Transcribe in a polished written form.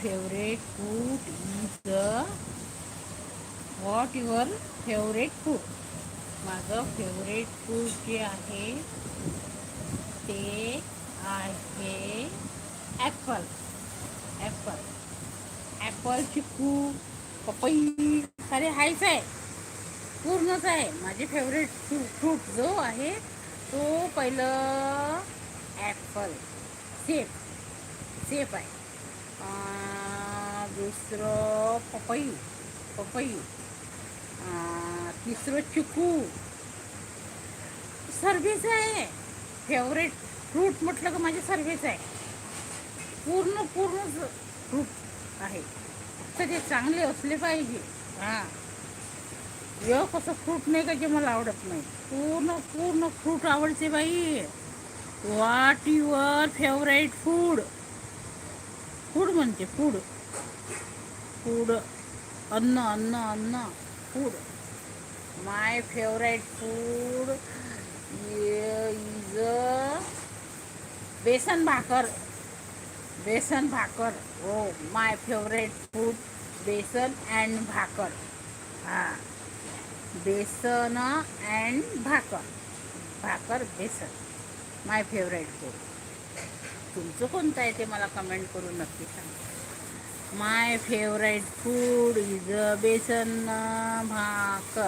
favorite food is what your favorite food? माझं favourite food जे आहे ते आहे ॲपल. ॲपल ॲपल, चिकू, पपई सारे आहेच आहे, पूर्णच आहे. माझे फेवरेट फ्रूट जो आहे तो पहिलं ॲपल, सेब सेब आहे. दुसरं पपई पपई, तिसरं चिकू. सर्वेच आहे. फेवरेट फ्रूट म्हटलं का माझे सर्वेच आहे. पूर्ण पूर्ण फ्रूट आहे. फक्त ते चांगले असले पाहिजे. हां, एक असं फ्रूट नाही का जे मला आवडत नाही. पूर्ण पूर्ण फ्रूट आवडते बाई. What your favourite food? Food म्हणते, फूड फूड, अन्न अन्न अन्न, food. My favourite food is besan bhakar. Besan bhakar. हो, my favourite food besan and bhakar. हां, बेसन अँड भाकर. भाकर बेसन माय फेवरेट फूड. तुमचं कोणतं आहे ते मला कमेंट करून नक्की सांगा. माय फेवरेट फूड इज बेसन भाकर.